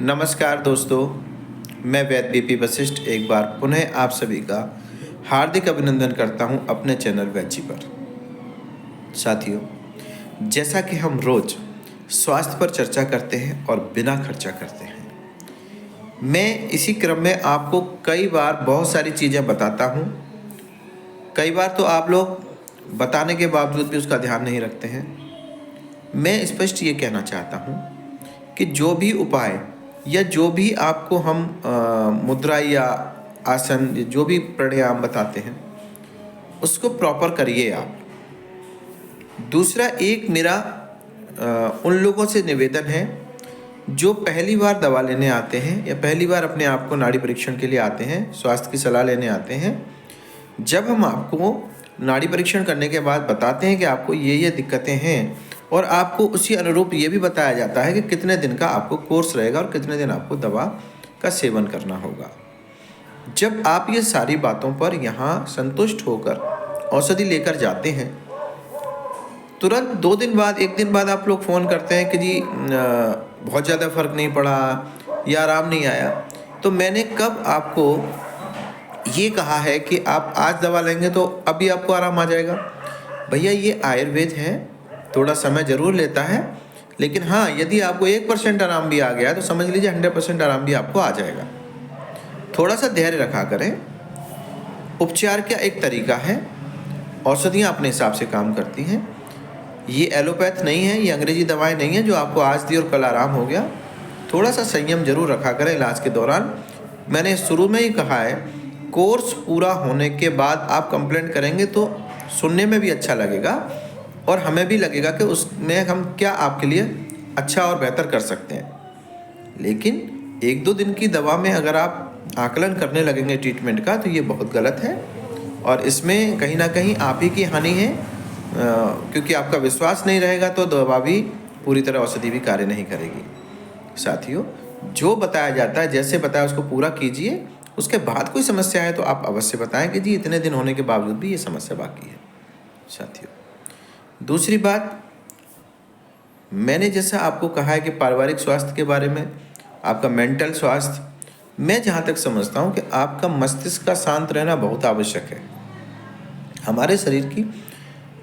नमस्कार दोस्तों, मैं वैद्य बीपी वशिष्ठ एक बार पुनः आप सभी का हार्दिक अभिनंदन करता हूं अपने चैनल वैद्य पर। साथियों, जैसा कि हम रोज स्वास्थ्य पर चर्चा करते हैं और बिना खर्चा करते हैं, मैं इसी क्रम में आपको कई बार बहुत सारी चीज़ें बताता हूं। कई बार तो आप लोग बताने के बावजूद भी उसका ध्यान नहीं रखते हैं। मैं स्पष्ट ये कहना चाहता हूं कि जो भी उपाय या जो भी आपको हम मुद्रा या आसन जो भी प्राणायाम बताते हैं उसको प्रॉपर करिए आप। दूसरा, एक मेरा उन लोगों से निवेदन है जो पहली बार दवा लेने आते हैं या पहली बार अपने आप को नाड़ी परीक्षण के लिए आते हैं, स्वास्थ्य की सलाह लेने आते हैं। जब हम आपको नाड़ी परीक्षण करने के बाद बताते हैं कि आपको ये दिक्कतें हैं और आपको उसी अनुरूप ये भी बताया जाता है कि कितने दिन का आपको कोर्स रहेगा और कितने दिन आपको दवा का सेवन करना होगा। जब आप ये सारी बातों पर यहाँ संतुष्ट होकर औषधि लेकर जाते हैं, तुरंत 2 दिन बाद 1 दिन बाद आप लोग फ़ोन करते हैं कि जी बहुत ज़्यादा फ़र्क नहीं पड़ा या आराम नहीं आया। तो मैंने कब आपको ये कहा है कि आप आज दवा लेंगे तो अभी आपको आराम आ जाएगा? भैया, ये आयुर्वेद है, थोड़ा समय ज़रूर लेता है, लेकिन हाँ, यदि आपको 1% आराम भी आ गया तो समझ लीजिए 100% आराम भी आपको आ जाएगा। थोड़ा सा धैर्य रखा करें। उपचार का एक तरीका है, औषधियाँ अपने हिसाब से काम करती हैं। ये एलोपैथ नहीं है, ये अंग्रेजी दवाएं नहीं है जो आपको आज दी और कल आराम हो गया। थोड़ा सा संयम जरूर रखा करें इलाज के दौरान। मैंने शुरू में ही कहा है, कोर्स पूरा होने के बाद आप कंप्लेंट करेंगे तो सुनने में भी अच्छा लगेगा और हमें भी लगेगा कि उसमें हम क्या आपके लिए अच्छा और बेहतर कर सकते हैं। लेकिन 1-2 दिन की दवा में अगर आप आकलन करने लगेंगे ट्रीटमेंट का तो ये बहुत गलत है और इसमें कहीं ना कहीं आप ही की हानि है, क्योंकि आपका विश्वास नहीं रहेगा तो दवा भी पूरी तरह औषधि भी कार्य नहीं करेगी। साथियों, जो बताया जाता है जैसे बताया उसको पूरा कीजिए। उसके बाद कोई समस्या है तो आप अवश्य बताएं कि जी इतने दिन होने के बावजूद भी ये समस्या बाकी है। साथियों, दूसरी बात, मैंने जैसा आपको कहा है कि पारिवारिक स्वास्थ्य के बारे में, आपका मेंटल स्वास्थ्य, मैं जहाँ तक समझता हूँ कि आपका मस्तिष्क का शांत रहना बहुत आवश्यक है। हमारे शरीर की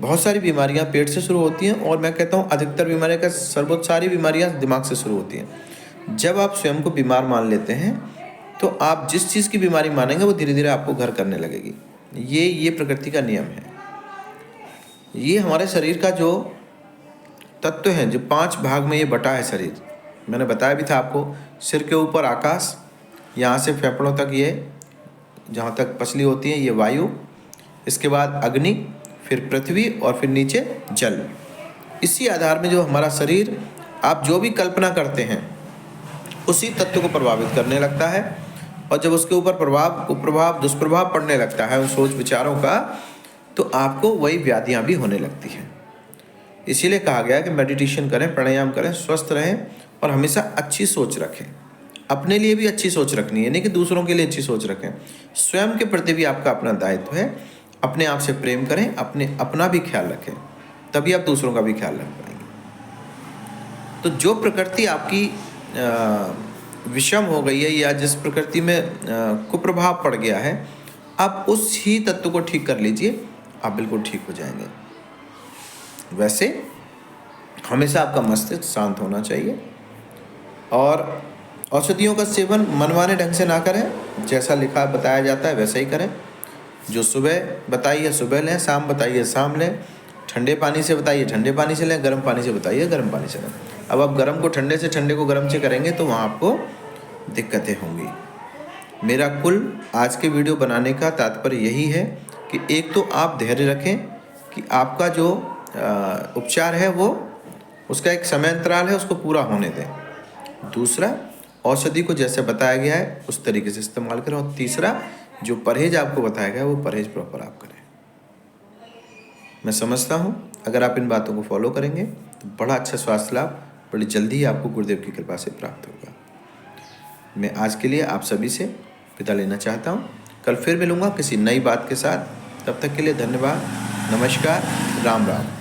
बहुत सारी बीमारियाँ पेट से शुरू होती हैं और मैं कहता हूँ अधिकतर बीमारियाँ का सर्वोच्च सारी बीमारियाँ दिमाग से शुरू होती हैं। जब आप स्वयं को बीमार मान लेते हैं तो आप जिस चीज़ की बीमारी मानेंगे वो धीरे धीरे आपको घर करने लगेगी। ये प्रकृति का नियम है। ये हमारे शरीर का जो तत्व है, जो 5 भाग में ये बटा है शरीर, मैंने बताया भी था आपको। सिर के ऊपर आकाश, यहाँ से फेफड़ों तक ये जहाँ तक पसली होती है ये वायु, इसके बाद अग्नि, फिर पृथ्वी और फिर नीचे जल। इसी आधार में जो हमारा शरीर आप जो भी कल्पना करते हैं उसी तत्व को प्रभावित करने लगता है और जब उसके ऊपर कुप्रभाव दुष्प्रभाव पड़ने लगता है उन सोच विचारों का, तो आपको वही व्याधियाँ भी होने लगती हैं। इसीलिए कहा गया कि मेडिटेशन करें, प्राणायाम करें, स्वस्थ रहें और हमेशा अच्छी सोच रखें। अपने लिए भी अच्छी सोच रखनी है, नहीं कि दूसरों के लिए अच्छी सोच रखें। स्वयं के प्रति भी आपका अपना दायित्व है। अपने आप से प्रेम करें, अपना भी ख्याल रखें, तभी आप दूसरों का भी ख्याल रख पाएंगे। तो जो प्रकृति आपकी विषम हो गई है या जिस प्रकृति में कुप्रभाव पड़ गया है, आप उस ही तत्व को ठीक कर लीजिए, आप बिल्कुल ठीक हो जाएंगे। वैसे हमेशा आपका मस्तिष्क शांत होना चाहिए और औषधियों का सेवन मनमाने ढंग से ना करें। जैसा लिखा बताया जाता है वैसा ही करें। जो सुबह बताइए सुबह लें, शाम बताइए शाम लें, ठंडे पानी से बताइए ठंडे पानी से लें, गर्म पानी से बताइए गर्म पानी से लें। अब आप गर्म को ठंडे से, ठंडे को गर्म से करेंगे तो वहाँ आपको दिक्कतें होंगी। मेरा कुल आज के वीडियो बनाने का तात्पर्य यही है कि एक तो आप धैर्य रखें कि आपका जो उपचार है वो उसका एक समय अंतराल है, उसको पूरा होने दें। दूसरा, औषधि को जैसे बताया गया है उस तरीके से इस्तेमाल करें और तीसरा, जो परहेज आपको बताया गया है वो परहेज प्रॉपर आप करें। मैं समझता हूँ अगर आप इन बातों को फॉलो करेंगे तो बड़ा अच्छा स्वास्थ्य लाभ बड़ी जल्दी ही आपको गुरुदेव की कृपा से प्राप्त होगा। मैं आज के लिए आप सभी से विदा लेना चाहता हूँ। कल फिर मिलूँगा किसी नई बात के साथ। तब तक के लिए धन्यवाद, नमस्कार, राम राम।